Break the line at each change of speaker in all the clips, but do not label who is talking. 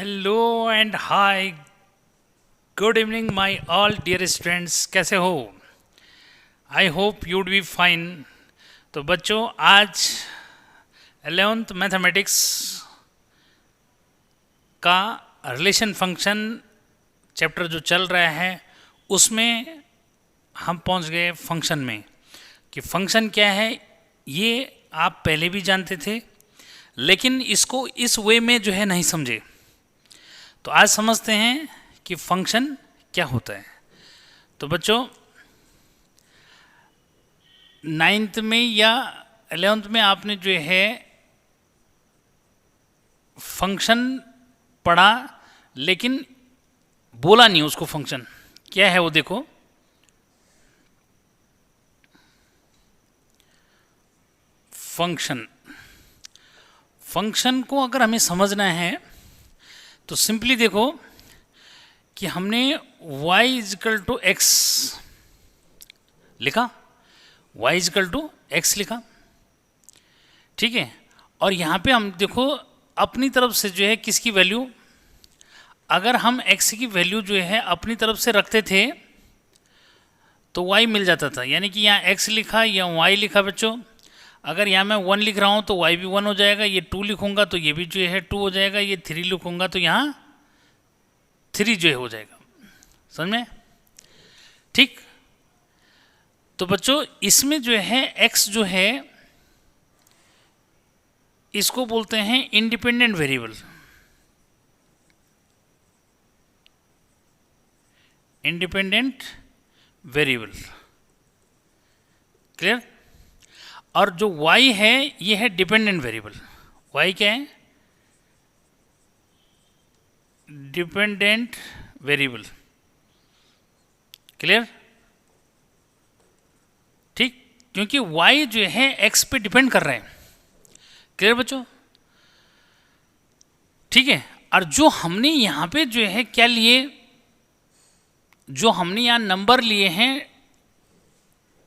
Hello and hi, good evening my all dear students, कैसे हो? I hope you'd be fine. तो बच्चों, आज 11th मैथमेटिक्स का रिलेशन फंक्शन चैप्टर जो चल रहा है उसमें हम पहुंच गए फंक्शन में। कि फंक्शन क्या है ये आप पहले भी जानते थे, लेकिन इसको इस वे में जो है नहीं समझे। तो आज समझते हैं कि फंक्शन क्या होता है। तो बच्चों, 9th में या 11th में आपने जो है फंक्शन पढ़ा, लेकिन बोला नहीं उसको। फंक्शन क्या है वो देखो। फंक्शन को अगर हमें समझना है तो सिंपली देखो कि हमने y इजकल टू एक्स लिखा, y इजकल टू एक्स लिखा, ठीक है। और यहाँ पे हम देखो अपनी तरफ से जो है किसकी वैल्यू, अगर हम x की वैल्यू जो है अपनी तरफ से रखते थे तो y मिल जाता था। यानी कि यहाँ x लिखा या y लिखा बच्चों, अगर यहाँ मैं 1 लिख रहा हूँ तो y भी 1 हो जाएगा, ये 2 लिखूंगा तो ये भी जो है 2 हो जाएगा, ये 3 लिखूंगा तो यहाँ 3 जो है हो जाएगा। समझ में? ठीक। तो बच्चों, इसमें जो है x जो है इसको बोलते हैं independent variable. Independent variable, clear? और जो y है ये है डिपेंडेंट वेरिएबल। y क्या है? Dependent variable, clear? ठीक, क्योंकि y जो है x पे डिपेंड कर रहे हैं। क्लियर बच्चों? ठीक है। और जो हमने यहाँ पे जो है क्या लिए, जो हमने यहाँ नंबर लिए हैं,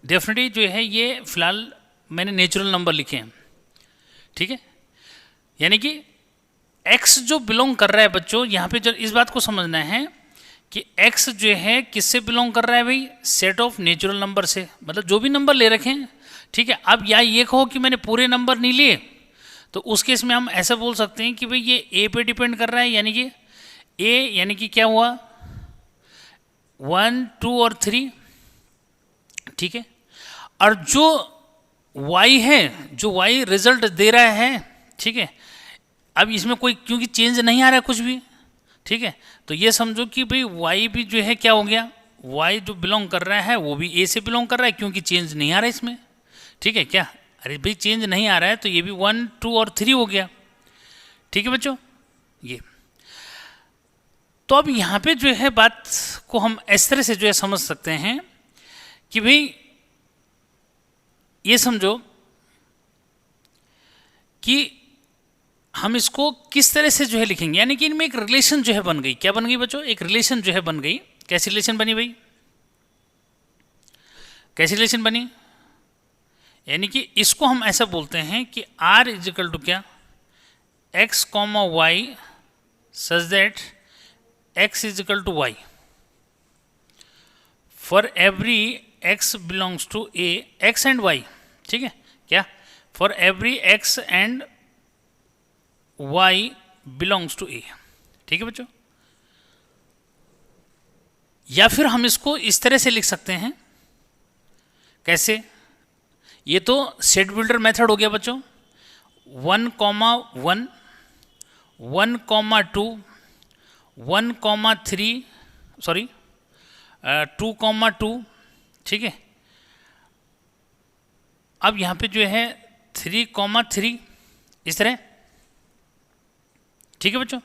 डेफिनेटली जो है ये फिलहाल मैंने नेचुरल नंबर लिखे हैं, ठीक है। यानी कि x जो बिलोंग कर रहा है बच्चों, यहाँ पे जो इस बात को समझना है कि x जो है किससे बिलोंग कर रहा है भाई? सेट ऑफ नेचुरल नंबर से, मतलब जो भी नंबर ले रखे हैं, ठीक है। अब या ये कहो कि मैंने पूरे नंबर नहीं लिए, तो उस केस में हम ऐसा बोल सकते हैं कि भाई ये a पे डिपेंड कर रहा है। यानी कि a यानी कि क्या हुआ? 1, 2 और 3, ठीक है। और जो y है, जो y रिजल्ट दे रहा है, ठीक है। अब इसमें कोई क्योंकि चेंज नहीं आ रहा है कुछ भी, ठीक है, तो ये समझो कि भाई y भी जो है क्या हो गया, y जो बिलोंग कर रहा है वो भी a से बिलोंग कर रहा है, क्योंकि चेंज नहीं आ रहा है इसमें, ठीक है। क्या? अरे भाई चेंज नहीं आ रहा है तो ये भी 1, 2 और 3 हो गया, ठीक है बच्चों। ये तो अब यहाँ पे जो है बात को हम इस तरह से जो है समझ सकते हैं कि भाई ये समझो कि हम इसको किस तरह से जो है लिखेंगे। यानी कि इनमें एक रिलेशन जो है बन गई। क्या बन गई बच्चों? एक रिलेशन जो है बन गई। कैसी रिलेशन बनी भाई? कैसी रिलेशन बनी? यानी कि इसको हम ऐसा बोलते हैं कि r इजिकल टू क्या? x comma y such that x is equal to y for every x belongs to a, x and y, ठीक है। क्या? For every x and y belongs to a, ठीक है बच्चों। या फिर हम इसको इस तरह से लिख सकते हैं। कैसे? ये तो सेट बिल्डर मेथड हो गया बच्चों। 1, 1, 1, 2, 1, 3, सॉरी 2, 2, ठीक है। अब यहाँ पे जो है 3, 3 इस तरह, ठीक है बच्चों।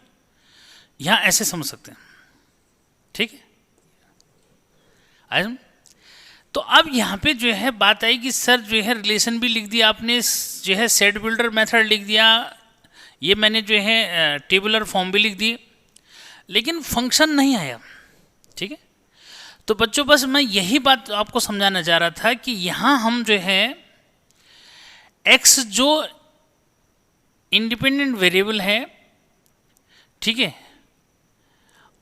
यहाँ ऐसे समझ सकते हैं, ठीक है। तो अब यहाँ पे जो है बात आई कि सर जो है रिलेशन भी लिख दिया आपने, जो है सेट बिल्डर मेथड लिख दिया, ये मैंने जो है टेबुलर फॉर्म भी लिख दी, लेकिन फंक्शन नहीं आया, ठीक है। तो बच्चों बस मैं यही बात आपको समझाना चाह रहा था कि यहाँ हम जो है x जो इंडिपेंडेंट वेरिएबल है, ठीक है,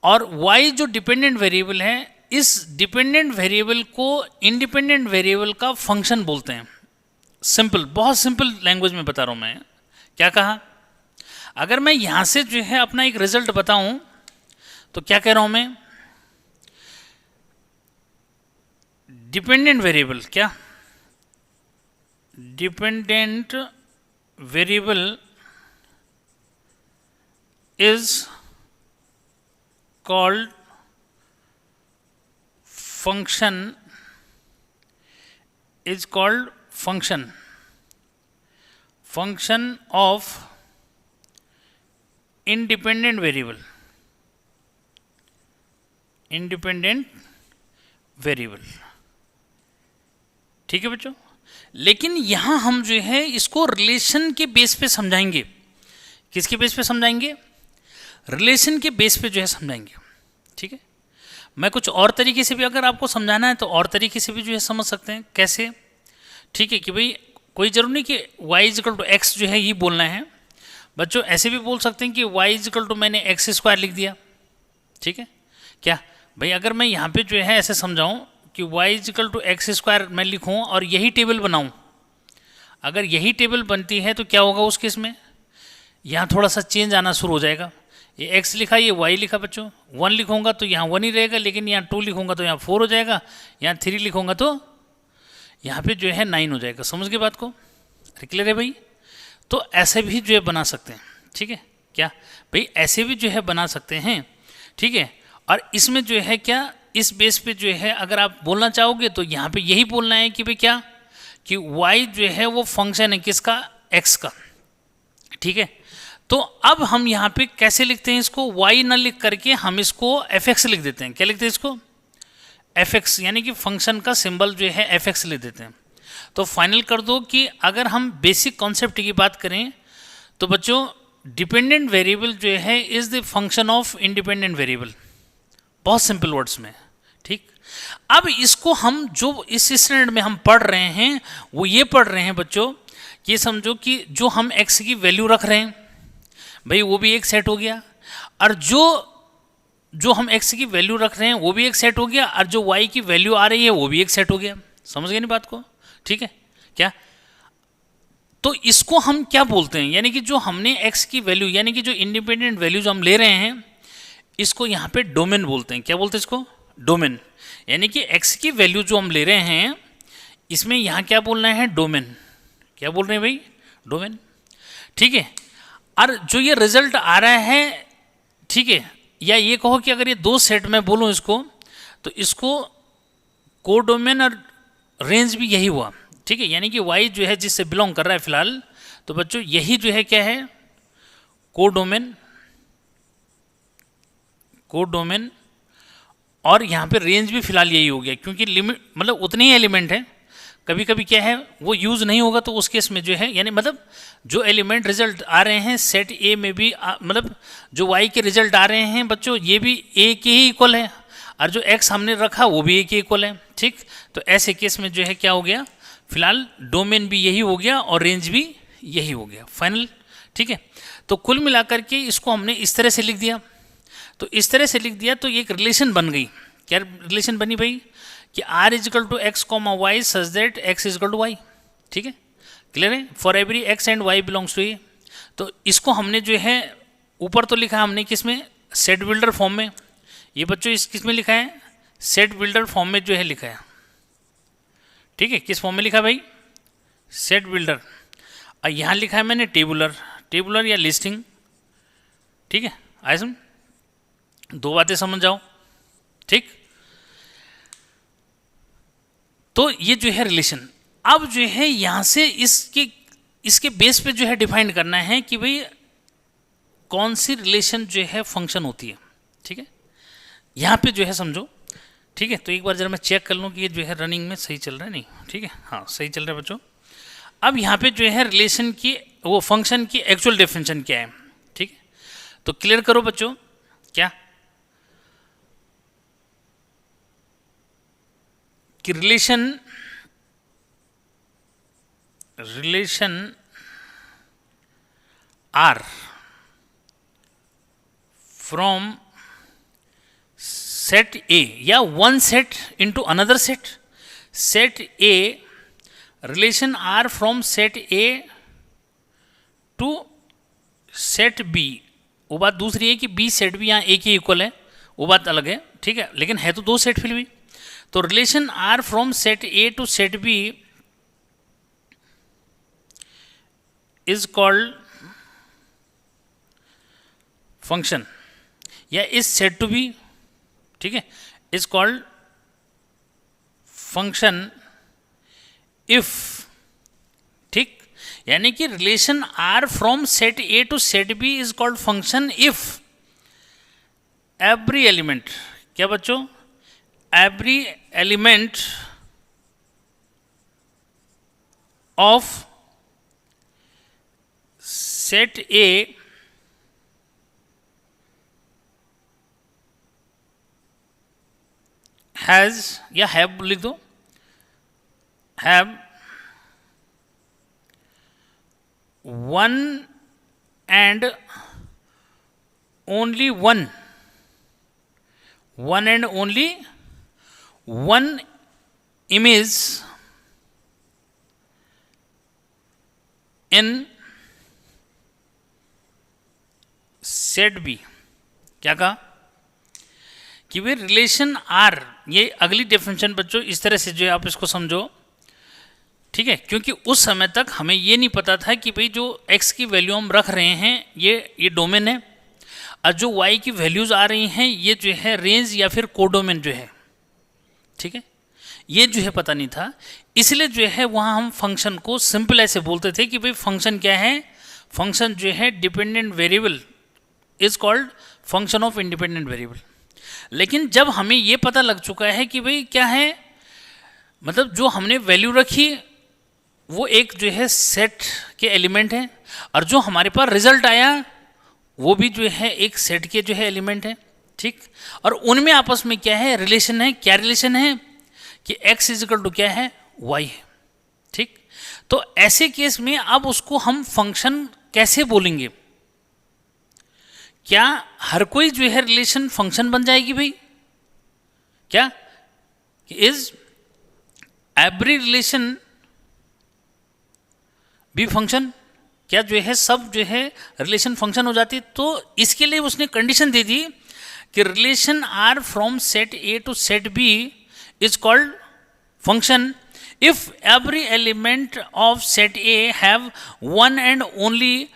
और y जो डिपेंडेंट वेरिएबल है, इस डिपेंडेंट वेरिएबल को इंडिपेंडेंट वेरिएबल का फंक्शन बोलते हैं। सिंपल, बहुत सिंपल लैंग्वेज में बता रहा हूं मैं। क्या कहा? अगर मैं यहां से जो है अपना एक रिजल्ट बताऊं तो क्या कह रहा हूं मैं? डिपेंडेंट वेरिएबल, क्या dependent variable is called function, is called function of independent variable, ठीक है बच्चों। लेकिन यहां हम जो है इसको रिलेशन के बेस पे समझाएंगे। किसके बेस पे समझाएंगे? रिलेशन के बेस पे जो है समझाएंगे, ठीक है। मैं कुछ और तरीके से भी अगर आपको समझाना है तो और तरीके से भी जो है समझ सकते हैं। कैसे? ठीक है, कि भाई कोई जरूर नहीं कि y इजिकल टू एक्स जो है ये बोलना है। बच्चों ऐसे भी बोल सकते हैं कि y इजिकल टू मैंने एक्स स्क्वायर लिख दिया, ठीक है। क्या भाई, अगर मैं यहाँ पे जो है ऐसे समझाऊं कि y equal to x square मैं लिखूँ और यही टेबल बनाऊँ, अगर यही टेबल बनती है तो क्या होगा उस केस में? यहाँ थोड़ा सा चेंज आना शुरू हो जाएगा। ये x लिखा, ये y लिखा बच्चों। 1 लिखूंगा तो यहाँ 1 ही रहेगा, लेकिन यहाँ 2 लिखूंगा तो यहाँ 4 हो जाएगा, यहाँ 3 लिखूंगा तो यहाँ पे जो है 9 हो जाएगा। समझ गए बात को? क्लियर है भाई? तो ऐसे भी जो है बना सकते हैं, ठीक है। क्या भाई, ऐसे भी जो है बना सकते हैं, ठीक है। और इसमें जो है क्या, इस बेस पे जो है अगर आप बोलना चाहोगे तो यहाँ पे यही बोलना है कि भाई क्या, कि y जो है वो फंक्शन है किसका? x का, ठीक है। तो अब हम यहाँ पे कैसे लिखते हैं इसको? y ना लिख करके हम इसको fx लिख देते हैं। क्या लिखते हैं इसको? fx, यानी कि फंक्शन का सिंबल जो है fx लिख देते हैं। तो फाइनल कर दो कि अगर हम बेसिक कॉन्सेप्ट की बात करें तो बच्चों डिपेंडेंट वेरिएबल जो है is the function of independent variable, बहुत सिंपल वर्ड्स में, ठीक। अब इसको हम जो इस स्टैंडर्ड में हम पढ़ रहे हैं वो ये पढ़ रहे हैं बच्चों, ये समझो कि जो हम x की वैल्यू रख रहे हैं भाई वो भी एक सेट हो गया, और जो हम x की वैल्यू रख रहे हैं वो भी एक सेट हो गया, और जो y की वैल्यू आ रही है वो भी एक सेट हो गया। समझ गए नहीं बात को? ठीक है। क्या तो इसको हम क्या बोलते हैं? यानी कि जो हमने x की वैल्यू, यानी कि जो इंडिपेंडेंट वैल्यू जो हम ले रहे हैं इसको यहाँ पे डोमेन बोलते हैं। क्या बोलते हैं इसको? डोमेन। यानी कि x की वैल्यू जो हम ले रहे हैं इसमें यहाँ क्या बोलना है? डोमेन। क्या बोल रहे हैं भाई? डोमेन, ठीक है। और जो ये रिजल्ट आ रहा है, ठीक है, या ये कहो कि अगर ये दो सेट में बोलूँ इसको तो इसको कोडोमेन और रेंज भी यही हुआ, ठीक है। यानी कि y जो है जिससे बिलोंग कर रहा है फिलहाल, तो बच्चों यही जो है क्या है? Codomain, codomain. और यहाँ पे रेंज भी फिलहाल यही हो गया क्योंकि लिमिट मतलब उतने ही एलिमेंट हैं। कभी कभी क्या है वो यूज़ नहीं होगा तो उस केस में जो है, यानी मतलब जो एलिमेंट रिजल्ट आ रहे हैं सेट ए में भी मतलब जो y के रिजल्ट आ रहे हैं बच्चों ये भी a के ही इक्वल है, और जो x हमने रखा वो भी a के इक्वल है, ठीक। तो ऐसे केस में जो है क्या हो गया? फिलहाल डोमेन भी यही हो गया और रेंज भी यही हो गया फाइनल, ठीक है। तो कुल मिलाकर के इसको हमने इस तरह से लिख दिया। तो इस तरह से लिख दिया तो एक रिलेशन बन गई। क्या रिलेशन बनी भाई? कि r is equal to x comma y such that x is equal to y, ठीक है। क्लियर है? For every x and y belongs to A. तो इसको हमने जो है ऊपर तो लिखा हमने किस में? सेट बिल्डर फॉर्म में। ये बच्चों इस किस में लिखा है? सेट बिल्डर फॉर्म में जो है लिखा है, ठीक है। किस फॉर्म में लिखा भाई? Set builder. और यहाँ लिखा है मैंने टेबुलर, टेबुलर या लिस्टिंग, ठीक है। आए सुन, दो बातें समझ जाओ, ठीक। तो ये जो है रिलेशन, अब जो है यहाँ से इसके बेस पे जो है डिफाइन करना है कि भाई कौन सी रिलेशन जो है फंक्शन होती है, ठीक है। यहाँ पे जो है समझो, ठीक है। तो एक बार जरा मैं चेक कर लूँ कि ये जो है रनिंग में सही चल रहा है नहीं, ठीक है। हाँ सही चल रहा है बच्चों। अब यहाँ पे जो है रिलेशन की वो फंक्शन की एक्चुअल डेफिनेशन क्या है, ठीक है। तो क्लियर करो बच्चों। क्या कि relation R from set A या one set into another set, set A relation R from set A to set B, वो बात दूसरी है कि बी सेट भी यहाँ ए के इक्वल है, वो बात अलग है, ठीक है, लेकिन है तो दो सेट फिर भी। तो relation R from set A to set B is called function, या इज सेट टू बी, ठीक है, इज कॉल्ड फंक्शन इफ, ठीक, यानी कि relation R from set A to set B is called function if every element, क्या बच्चों, every element of set A has, या have लिख दो, have one and only one, one and only one image in set B. क्या कहा कि way relation are, ये अगली डेफिनेशन बच्चों इस तरह से जो है आप इसको समझो, ठीक है, क्योंकि उस समय तक हमें ये नहीं पता था कि भाई जो x की वैल्यू हम रख रहे हैं ये डोमेन है, और जो y की वैल्यूज आ रही हैं ये जो है रेंज या फिर कोडोमेन जो है, ठीक है, ये जो है पता नहीं था, इसलिए जो है वहाँ हम फंक्शन को सिंपल ऐसे बोलते थे कि भाई फंक्शन क्या है, फंक्शन जो है dependent variable is called function of independent variable. लेकिन जब हमें ये पता लग चुका है कि भाई क्या है, मतलब जो हमने वैल्यू रखी वो एक जो है सेट के एलिमेंट है, और जो हमारे पास रिजल्ट आया वो भी जो है एक सेट के जो है एलिमेंट है, ठीक, और उनमें आपस में क्या है रिलेशन है, क्या रिलेशन है कि x इजिकल टू क्या है y है, ठीक। तो ऐसे केस में अब उसको हम फंक्शन कैसे बोलेंगे, क्या हर कोई जो है रिलेशन फंक्शन बन जाएगी भाई, क्या इज एवरी रिलेशन भी फंक्शन, क्या जो है सब जो है रिलेशन फंक्शन हो जाती। तो इसके लिए उसने कंडीशन दे दी कि relation R from set A to set B is called function if every element of set A have one and only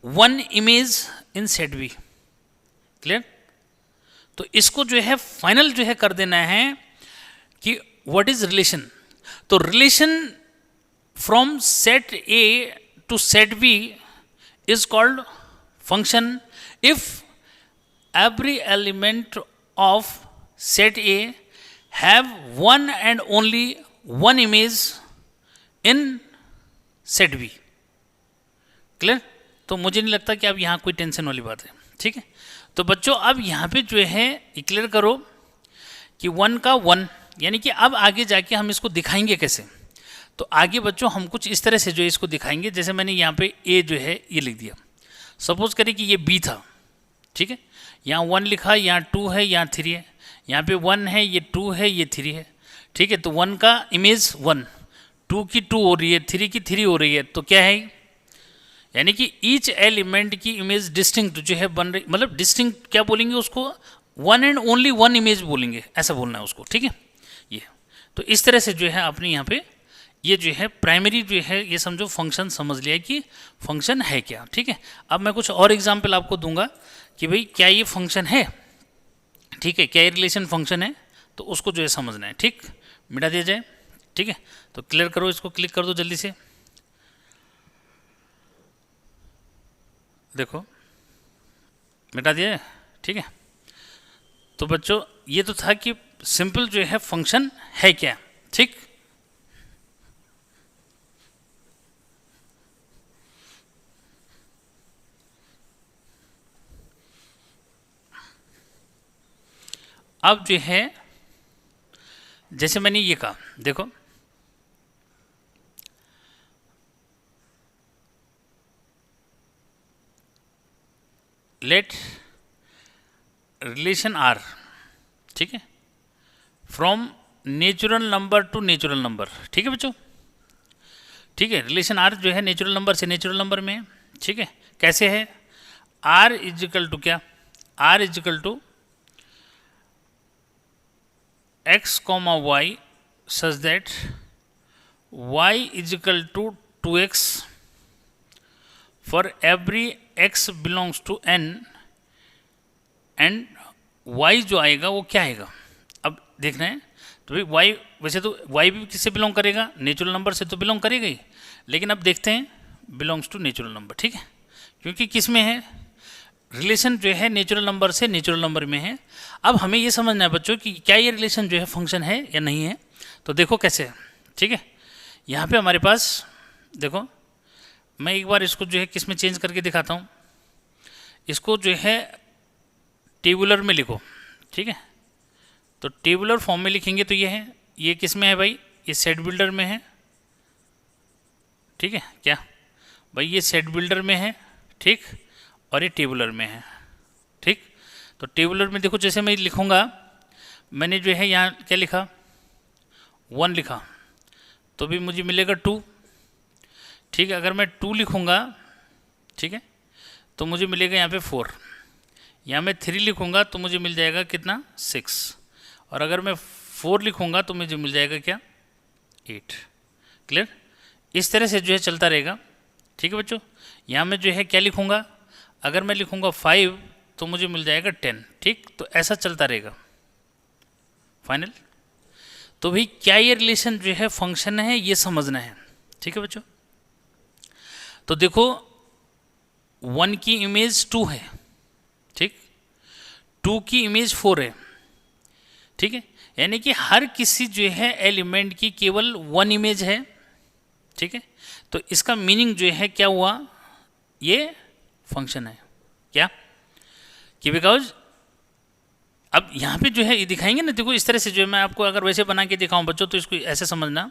one image in set B. Clear. तो इसको जो है फाइनल जो है कर देना है कि व्हाट इज रिलेशन। तो relation from set A to set B is called function if every element of set A have one and only one image in set B। Clear. तो मुझे नहीं लगता कि अब यहाँ कोई टेंशन वाली बात है, ठीक है। तो बच्चों अब यहाँ पे जो है ये क्लियर करो कि वन का वन, यानी कि अब आगे जाके हम इसको दिखाएंगे कैसे। तो आगे बच्चों हम कुछ इस तरह से जो है इसको दिखाएंगे, जैसे मैंने यहाँ पे ए जो है ये लिख दिया, सपोज करें कि ये बी था, ठीक है, यहाँ वन लिखा, यहाँ टू है, यहाँ थ्री है, यहाँ पे वन है, ये टू है, ये थ्री है, ठीक है। तो वन का इमेज वन, टू की टू हो रही है, थ्री की थ्री हो रही है, तो क्या है, यानी कि ईच एलिमेंट की इमेज डिस्टिंक्ट जो है बन रही, मतलब डिस्टिंक्ट क्या बोलेंगे उसको, one and only one image बोलेंगे, ऐसा बोलना है उसको, ठीक है। ये तो इस तरह से जो है आपने यहाँ पे ये जो है प्राइमरी जो है ये समझो फंक्शन समझ लिया कि फंक्शन है क्या, ठीक है। अब मैं कुछ और एग्जाम्पल आपको दूंगा कि भाई क्या ये फंक्शन है, ठीक है, क्या ये रिलेशन फंक्शन है, तो उसको जो है समझना है, ठीक। मिटा दिया जाए, ठीक है। तो क्लियर करो, इसको क्लिक कर दो जल्दी से। देखो मिटा दिया है, ठीक है। तो बच्चों ये तो था कि सिंपल जो है फंक्शन है क्या, ठीक। अब जो है जैसे मैंने ये कहा, देखो लेट रिलेशन आर ठीक है, from natural number to natural number, ठीक है बच्चों, ठीक है। रिलेशन आर जो है नेचुरल नंबर से नेचुरल नंबर में है, ठीक है। कैसे है, आर इजिकल टू क्या, R equal to x comma y such that y equal to 2x for every x belongs to n and y जो आएगा वो क्या आएगा, अब देख रहे हैं। तो भाई y वैसे तो y भी किससे बिलोंग करेगा, नेचुरल नंबर से तो बिलोंग करेगा ही, लेकिन अब देखते हैं बिलोंग्स टू नेचुरल नंबर, ठीक है, क्योंकि किस में है, रिलेशन जो है नेचुरल नंबर से नेचुरल नंबर में है। अब हमें ये समझना है बच्चों कि क्या ये रिलेशन जो है फंक्शन है या नहीं है। तो देखो कैसे है, ठीक है। यहाँ पे हमारे पास देखो, मैं एक बार इसको जो है किस में चेंज करके दिखाता हूँ, इसको जो है टेबुलर में लिखो, ठीक है। तो टेबुलर फॉर्म में लिखेंगे तो ये है, ये किस में है भाई, ये सेट बिल्डर में है, ठीक है क्या भाई, ये सेट बिल्डर में है, ठीक, और ये टेबुलर में है, ठीक। तो टेबुलर में देखो जैसे मैं लिखूँगा, मैंने जो है यहाँ क्या लिखा, 1 लिखा तो भी मुझे मिलेगा 2, ठीक है। अगर मैं 2 लिखूँगा, ठीक है, तो मुझे मिलेगा यहाँ पे 4, यहाँ मैं 3 लिखूँगा तो मुझे मिल जाएगा कितना 6, और अगर मैं 4 लिखूँगा तो मुझे मिल जाएगा क्या 8। क्लियर, इस तरह से जो है चलता रहेगा, ठीक है बच्चों। यहाँ मैं जो है क्या लिखूँगा, अगर मैं लिखूँगा 5 तो मुझे मिल जाएगा 10, ठीक। तो ऐसा चलता रहेगा फाइनल। तो भाई क्या ये रिलेशन जो है फंक्शन है, ये समझना है, ठीक है बच्चों। तो देखो 1 की इमेज 2 है, ठीक, 2 की इमेज 4 है, ठीक है। यानी कि हर किसी जो है एलिमेंट की केवल 1 इमेज है, ठीक है। तो इसका मीनिंग जो है क्या हुआ, ये फंक्शन है क्या, कि बिकॉज अब यहाँ पे जो है ये दिखाएंगे ना, देखो इस तरह से जो है मैं आपको अगर वैसे बना के दिखाऊं बच्चों, तो इसको ऐसे समझना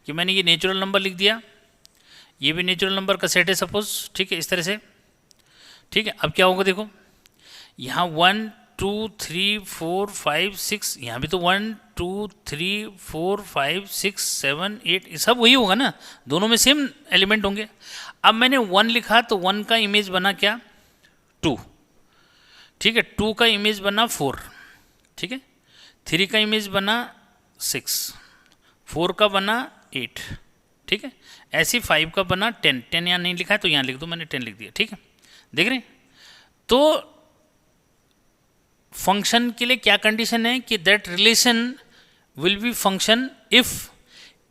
कि मैंने ये नेचुरल नंबर लिख दिया, ये भी नेचुरल नंबर का सेट है सपोज, ठीक है, इस तरह से, ठीक है। अब क्या होगा देखो, यहाँ 1 2 3 4 5 6, यहाँ भी तो 1 2 3 4 5 6 7 8, ये सब वही होगा ना, दोनों में सेम एलिमेंट होंगे। अब मैंने 1 लिखा तो 1 का इमेज बना क्या 2, ठीक है, 2 का इमेज बना 4, ठीक है, 3 का इमेज बना 6, 4 का बना 8, ठीक है, ऐसे 5 का बना 10, 10 यहाँ नहीं लिखा है तो यहाँ लिख दो, मैंने 10 लिख दिया, ठीक है। देख रहे हैं, तो फंक्शन के लिए क्या कंडीशन है कि that relation will be function if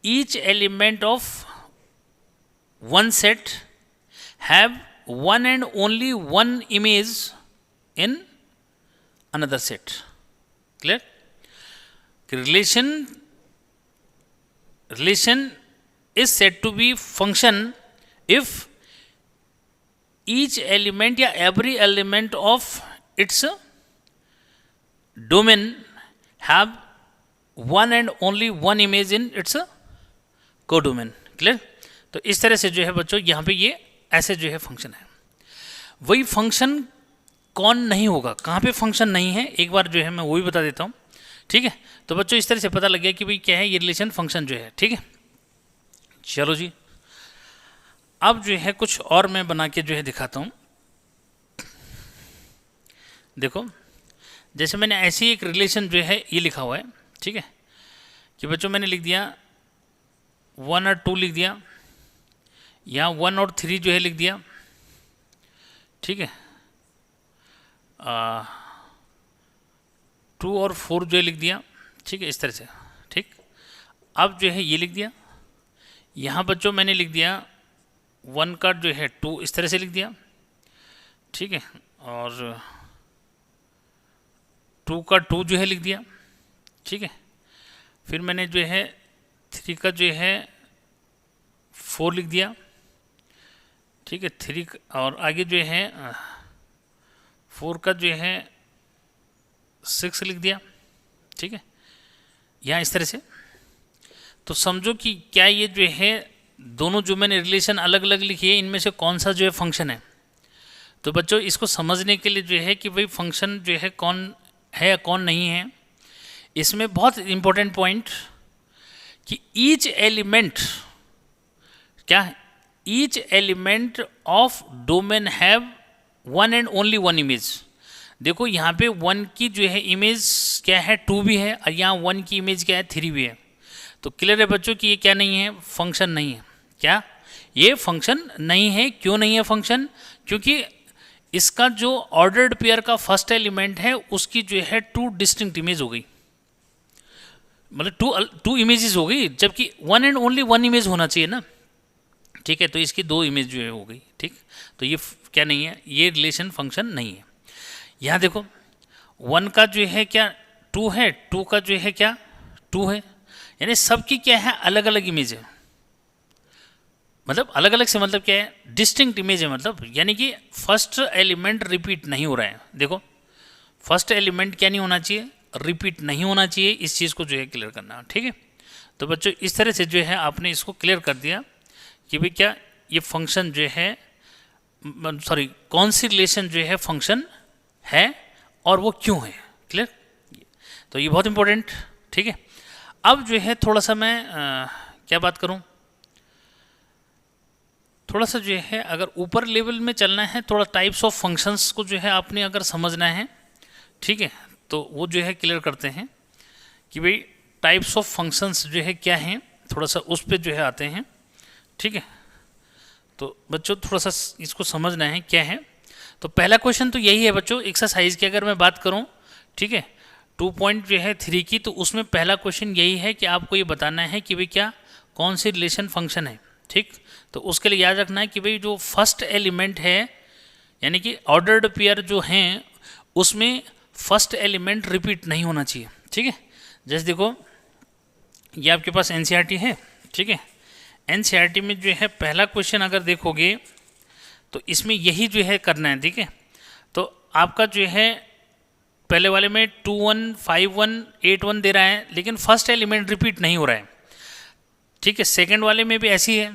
each element of one set have one and only one image in another set. Clear? Relation is said to be function if each element या every element of its domain have one and only one image in its codomain. Clear? तो इस तरह से जो है बच्चों यहाँ पे ये ऐसे जो है फंक्शन है। वही फंक्शन कौन नहीं होगा, कहाँ पे फंक्शन नहीं है, एक बार जो है मैं वो भी बता देता हूँ, ठीक है। तो बच्चों इस तरह से पता लग गया कि भाई क्या है ये रिलेशन फंक्शन जो है, ठीक है। चलो जी, अब जो है कुछ और मैं बना के जो है दिखाता हूँ। देखो जैसे मैंने ऐसी एक रिलेशन जो है ये लिखा हुआ है, ठीक है, कि बच्चों मैंने लिख दिया 1 और 2 लिख दिया, यहाँ 1 और 3 जो है लिख दिया, ठीक है, 2 और 4 जो है लिख दिया, ठीक है, इस तरह से, ठीक। अब जो है ये लिख दिया, यहाँ बच्चों मैंने लिख दिया 1 का जो है 2 इस तरह से लिख दिया, ठीक है, और 2 का 2 जो है लिख दिया, ठीक है। फिर मैंने जो है 3 का जो है 4 लिख दिया, ठीक है, 3 और आगे जो है 4 का जो है 6 लिख दिया, ठीक है, यहाँ इस तरह से। तो समझो कि क्या ये जो है दोनों जो मैंने रिलेशन अलग अलग लिखी है इनमें से कौन सा जो है फंक्शन है। तो बच्चों इसको समझने के लिए जो है कि भाई फंक्शन जो है कौन है या कौन नहीं है, इसमें बहुत इंपॉर्टेंट पॉइंट कि ईच एलिमेंट क्या है, each element of domain have one and only one image. देखो यहाँ पे वन की जो है इमेज क्या है, टू भी है, और यहाँ वन की इमेज क्या है, थ्री भी है। तो क्लियर है बच्चों कि ये क्या नहीं है, फंक्शन नहीं है। क्या ये फंक्शन नहीं है? क्यों नहीं है फंक्शन? क्योंकि इसका जो ऑर्डर्ड पेयर का फर्स्ट एलिमेंट है उसकी जो है टू डिस्टिंक्ट इमेज हो गई, मतलब टू इमेजेस हो गई, जबकि one and only one image होना चाहिए ना। ठीक है, तो इसकी दो इमेज जो है हो गई। ठीक, तो ये क्या नहीं है, ये रिलेशन फंक्शन नहीं है। यहाँ देखो वन का जो है क्या टू है, टू का जो है क्या टू है, यानी सबकी क्या है अलग अलग इमेज है। मतलब अलग अलग से मतलब क्या है, डिस्टिंक्ट इमेज है, मतलब यानी कि फर्स्ट एलिमेंट रिपीट नहीं हो रहा है। देखो फर्स्ट एलिमेंट क्या नहीं होना चाहिए, रिपीट नहीं होना चाहिए। इस चीज़ को जो है क्लियर करना। ठीक है, तो बच्चों इस तरह से जो है आपने इसको क्लियर कर दिया कि भाई क्या ये फंक्शन जो है, सॉरी कौन सी रिलेशन जो है फंक्शन है और वो क्यों है। क्लियर, तो ये बहुत इंपॉर्टेंट। ठीक है, अब जो है थोड़ा सा मैं क्या बात करूं, थोड़ा सा जो है अगर ऊपर लेवल में चलना है, थोड़ा टाइप्स ऑफ फंक्शंस को जो है आपने अगर समझना है, ठीक है, तो वो जो है क्लियर करते हैं कि भाई टाइप्स ऑफ फंक्शंस जो है क्या हैं, थोड़ा सा उस पर जो है आते हैं। ठीक है, तो बच्चों थोड़ा सा इसको समझना है क्या है। तो पहला क्वेश्चन तो यही है बच्चों, एक्सरसाइज की अगर मैं बात करूं, ठीक है 2.3 की, तो उसमें पहला क्वेश्चन यही है कि आपको ये बताना है कि भाई क्या कौन सी रिलेशन फंक्शन है। ठीक, तो उसके लिए याद रखना है कि भाई जो फर्स्ट एलिमेंट है, यानी कि ऑर्डर्ड पेयर जो हैं उसमें फर्स्ट एलिमेंट रिपीट नहीं होना चाहिए। ठीक है, जैसे देखो ये आपके पास एनसीईआरटी है। ठीक है, एनसीईआरटी में जो है पहला क्वेश्चन अगर देखोगे तो इसमें यही जो है करना है। ठीक है, तो आपका जो है पहले वाले में 2 1 5 1 8 1 दे रहा है, लेकिन फर्स्ट एलिमेंट रिपीट नहीं हो रहा है। ठीक है, सेकंड वाले में भी ऐसी है।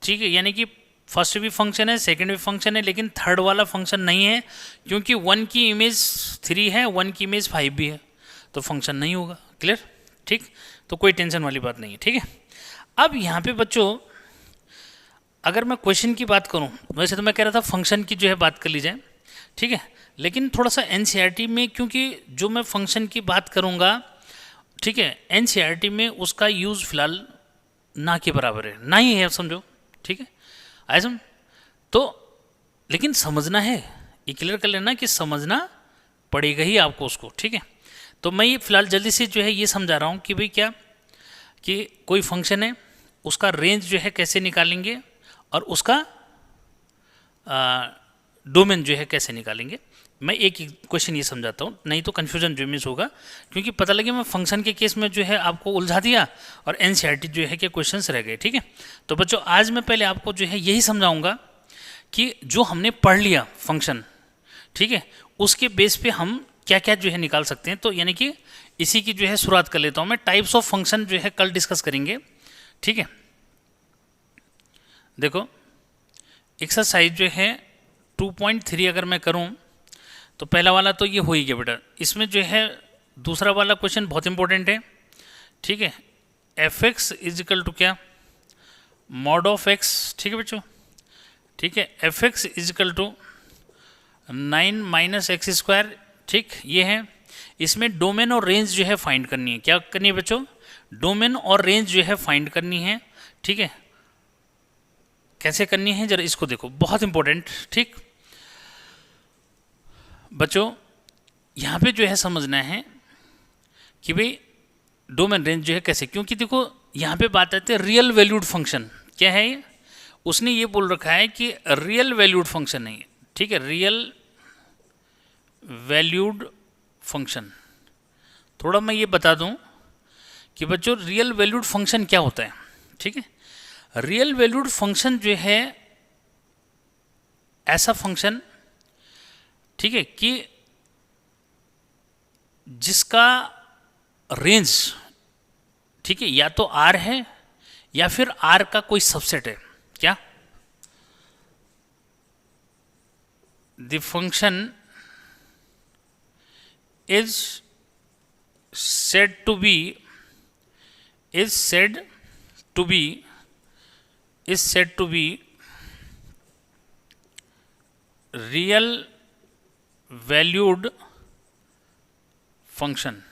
ठीक है, यानी कि फर्स्ट भी फंक्शन है, सेकंड भी फंक्शन है, लेकिन थर्ड वाला फंक्शन नहीं है, क्योंकि वन की इमेज 3 है, वन की इमेज 5 भी है, तो फंक्शन नहीं होगा। क्लियर, ठीक, तो कोई टेंशन वाली बात नहीं है। ठीक है, अब यहाँ पे बच्चों अगर मैं क्वेश्चन की बात करूँ, वैसे तो मैं कह रहा था फंक्शन की जो है बात कर ली जाए। ठीक है, लेकिन थोड़ा सा एनसीईआरटी में, क्योंकि जो मैं फंक्शन की बात करूँगा, ठीक है, एनसीईआरटी में उसका यूज़ फिलहाल ना के बराबर है, ना ही है, समझो। ठीक है, ऐसा तो लेकिन समझना है, ये क्लियर कर लेना कि समझना पड़ेगा ही आपको उसको। ठीक है, तो मैं ये फिलहाल जल्दी से जो है ये समझा रहा हूँ कि भाई क्या कि कोई फंक्शन है, उसका रेंज जो है कैसे निकालेंगे और उसका डोमेन जो है कैसे निकालेंगे। मैं एक क्वेश्चन ये समझाता हूँ, नहीं तो कन्फ्यूजन जो मिस होगा, क्योंकि पता लगे मैं फंक्शन के केस में जो है आपको उलझा दिया और एनसीईआरटी जो है के क्वेश्चंस रह गए। ठीक है, तो बच्चों आज मैं पहले आपको जो है यही समझाऊंगा कि जो हमने पढ़ लिया फंक्शन, ठीक है, उसके बेस पे हम क्या क्या जो है निकाल सकते हैं। तो यानी कि इसी की जो है शुरुआत कर लेता हूँ मैं। टाइप्स ऑफ फंक्शन जो है कल डिस्कस करेंगे। ठीक है, देखो एक्सरसाइज जो है 2.3 अगर मैं करूं तो पहला वाला तो ये हो ही गया बेटा। इसमें जो है दूसरा वाला क्वेश्चन बहुत इंपॉर्टेंट है। ठीक है, f x is equal to क्या, मॉड ऑफ एक्स। ठीक है बच्चों, ठीक है, f x is equal to 9 minus x square. ठीक, ये है। इसमें डोमेन और रेंज जो है फाइंड करनी है। क्या करनी है बच्चों, डोमेन और रेंज जो है फाइंड करनी है। ठीक है, कैसे करनी है जरा इसको देखो, बहुत इंपॉर्टेंट। ठीक बच्चों, यहाँ पे जो है समझना है कि भाई डोमेन रेंज जो है कैसे, क्योंकि देखो यहाँ पे बात आती है रियल वैल्यूड फंक्शन। क्या है ये, उसने ये बोल रखा है कि रियल वैल्यूड फंक्शन नहीं है। ठीक है, रियल वैल्यूड फंक्शन। थोड़ा मैं ये बता दूं कि बच्चों रियल वैल्यूड फंक्शन क्या होता है। ठीक है, रियल वैल्यूड फंक्शन जो है ऐसा फंक्शन, ठीक है, कि जिसका रेंज, ठीक है, या तो आर है या फिर आर का कोई सबसेट है। क्या, the function is said to be is said to be real valued function.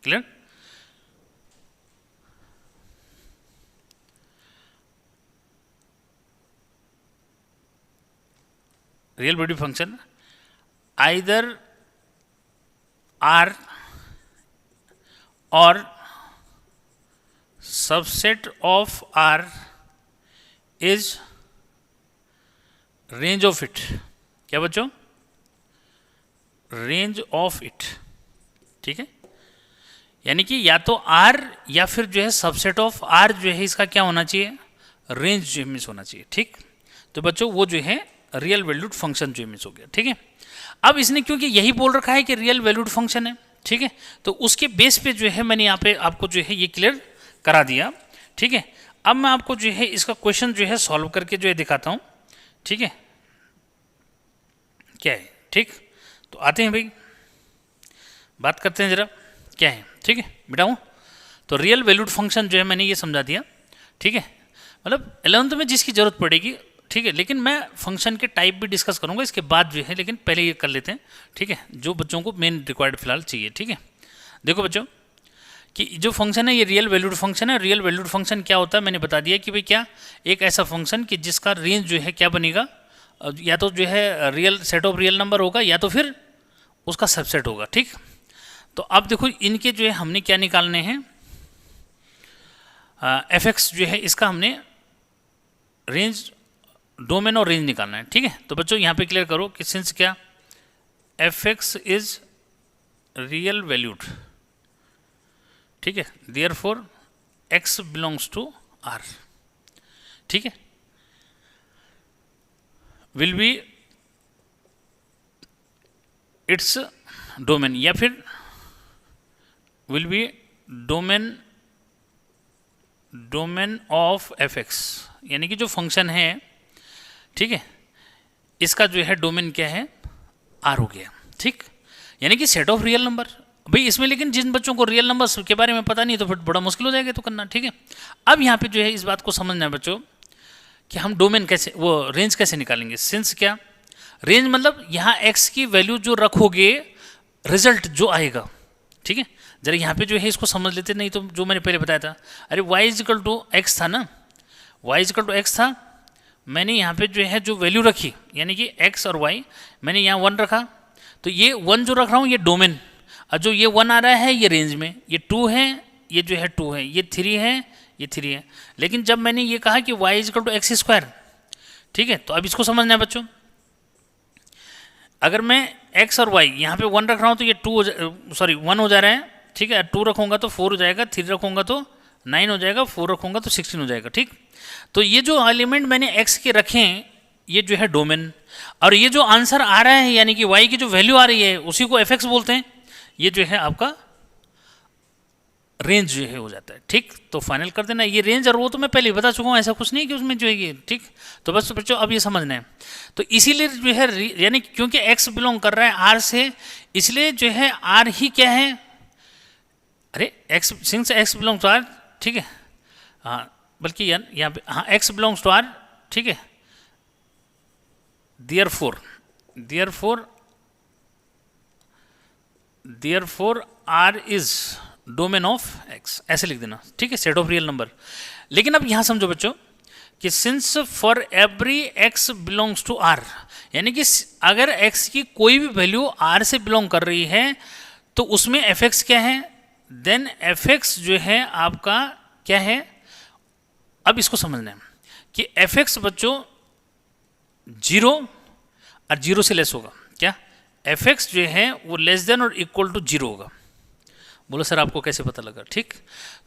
Clear? Real valued function either R or subset of R is range of it. क्या बच्चों? Range of it. ठीक है, यानी कि या तो R या फिर जो है सबसेट ऑफ R जो है इसका क्या होना चाहिए, रेंज जो है मिस होना चाहिए. ठीक, तो बच्चों वो जो है रियल वैल्यूड फंक्शन जो मिस हो गया. ठीक है, अब इसने क्योंकि यही बोल रखा है कि रियल वैल्यूड फंक्शन है, ठीक है, तो उसके बेस पे जो है मैंने यहाँ पे आपको जो है ये क्लियर करा दिया. ठीक है, अब मैं आपको जो है इसका क्वेश्चन जो है सॉल्व करके जो है दिखाता हूँ. ठीक है, क्या है. ठीक, तो आते हैं भाई, बात करते हैं जरा क्या है. ठीक है बेटा, तो रियल वैल्यूड फंक्शन जो है मैंने ये समझा दिया. ठीक है, मतलब 11th में जिसकी जरूरत पड़ेगी. ठीक है, लेकिन मैं फंक्शन के टाइप भी डिस्कस करूंगा इसके बाद जो है, लेकिन पहले ये कर लेते हैं. ठीक है, जो बच्चों को मेन रिक्वायर्ड फिलहाल चाहिए. ठीक है, देखो बच्चों कि जो फंक्शन है ये रियल वैल्यूड फंक्शन है. रियल वैल्यूड फंक्शन क्या होता है मैंने बता दिया कि भाई क्या, एक ऐसा फंक्शन कि जिसका रेंज जो है क्या बनेगा, या तो जो है real set of real number होगा या तो फिर उसका सबसेट होगा. ठीक, तो अब देखो इनके जो है हमने क्या निकालने हैं, fx जो है इसका हमने रेंज, डोमेन और रेंज निकालना है. ठीक है, तो बच्चों यहाँ पे क्लियर करो कि सिंस क्या fx इज रियल वैल्यूड. ठीक है, therefore x belongs to R. ठीक है, विल बी इट्स डोमेन या फिर will be domain of fx, यानी कि जो फंक्शन है, ठीक है, इसका जो है डोमेन क्या है, R हो गया. ठीक, यानी कि सेट ऑफ रियल नंबर. भाई इसमें लेकिन जिन बच्चों को रियल नंबर के बारे में पता नहीं तो फिर बड़ा मुश्किल हो जाएगा तो करना. ठीक है, अब यहाँ पे जो है इस बात को समझना है बच्चों कि हम डोमेन कैसे, वो रेंज कैसे निकालेंगे. सिंस क्या, रेंज मतलब यहाँ x की वैल्यू जो रखोगे रिजल्ट जो आएगा. ठीक है, जरा यहाँ पे जो है इसको समझ लेते, नहीं तो जो मैंने पहले बताया था, अरे y इजिकल टू एक्स था ना, y इजिकल टू एक्स था, मैंने यहाँ पे जो है जो वैल्यू रखी यानी कि x और y, मैंने यहाँ 1 रखा, तो ये 1 जो रख रहा हूँ ये डोमेन, और जो ये 1 आ रहा है ये रेंज में, ये 2 है, ये जो है 2 है, ये 3 है, ये 3 है. लेकिन जब मैंने ये कहा कि y equal to x square, ठीक है, तो अब इसको समझना है बच्चों, अगर मैं x और y यहाँ पे 1 रख रहा हूँ तो ये 1 हो जा रहा है. ठीक है, 2 रखूँगा तो 4 हो जाएगा, 3 रखूँगा तो 9 हो जाएगा, 4 रखूँगा तो 16 हो जाएगा. ठीक, तो ये जो एलिमेंट मैंने x के रखे हैं ये जो है डोमेन, और ये जो आंसर आ रहा है यानी कि y की जो वैल्यू आ रही है उसी को fx बोलते हैं, ये जो है आपका रेंज जो है हो जाता है. ठीक, तो फाइनल कर देना ये रेंज, और वो तो मैं पहले बता चुका हूँ, ऐसा कुछ नहीं कि उसमें जो है ये. ठीक, तो बस बच्चों अब ये समझना है, तो इसीलिए जो है यानी क्योंकि x बिलोंग कर रहा है R से, इसलिए जो है R ही क्या है, अरे x since x belong to R. ठीक है, हाँ, बल्कि यहाँ पे हाँ x बिलोंग्स टू R. ठीक है, therefore R is domain of x, ऐसे लिख देना. ठीक है, सेट ऑफ रियल नंबर. लेकिन अब यहां समझो बच्चों कि since for every x belongs to R, यानी कि अगर x की कोई भी वैल्यू R से बिलोंग कर रही है तो उसमें fx क्या है, देन fx जो है आपका क्या है. अब इसको समझना है कि fx बच्चों 0 और 0 से लेस होगा. क्या, fx जो है वो लेस देन और इक्वल टू 0 होगा. बोलो सर आपको कैसे पता लगा. ठीक,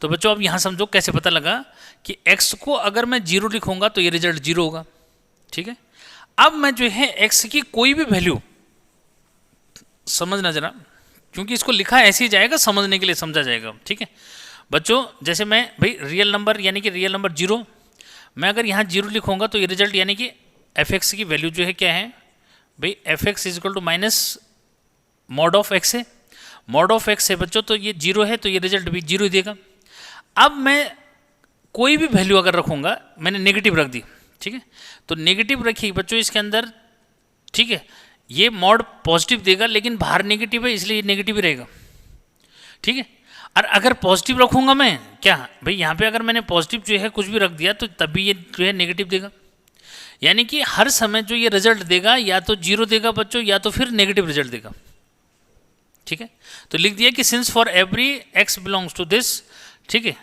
तो बच्चों अब यहाँ समझो कैसे पता लगा कि x को अगर मैं 0 लिखूंगा तो ये रिजल्ट 0 होगा. ठीक है, अब मैं जो है x की कोई भी वैल्यू, समझना जरा, क्योंकि इसको लिखा ऐसे ही जाएगा, समझने के लिए समझा जाएगा. ठीक है बच्चों, जैसे मैं भाई रियल नंबर यानी कि रियल नंबर 0, मैं अगर यहाँ 0 लिखूंगा तो ये रिजल्ट यानी कि fx की वैल्यू जो है क्या है भाई, fx is equal to minus mod of x है. मॉड ऑफ एक्स है बच्चों, तो ये 0 है, तो ये रिजल्ट भी 0 ही देगा। अब मैं कोई भी वैल्यू अगर रखूँगा, मैंने नेगेटिव रख दी, ठीक है, तो नेगेटिव रखी बच्चों इसके अंदर, ठीक है, ये मॉड पॉजिटिव देगा, लेकिन बाहर नेगेटिव है इसलिए नेगेटिव ही रहेगा, ठीक है। और अगर पॉजिटिव रखूँगा मैं, क्या भाई यहाँ पे अगर मैंने पॉजिटिव जो है कुछ भी रख दिया तो तब भी ये जो है नेगेटिव देगा। यानी कि हर समय जो ये रिजल्ट देगा या तो 0 देगा बच्चों, या तो फिर नेगेटिव रिजल्ट देगा, ठीक है। तो लिख दिया कि since for every x belongs to this, ठीक है,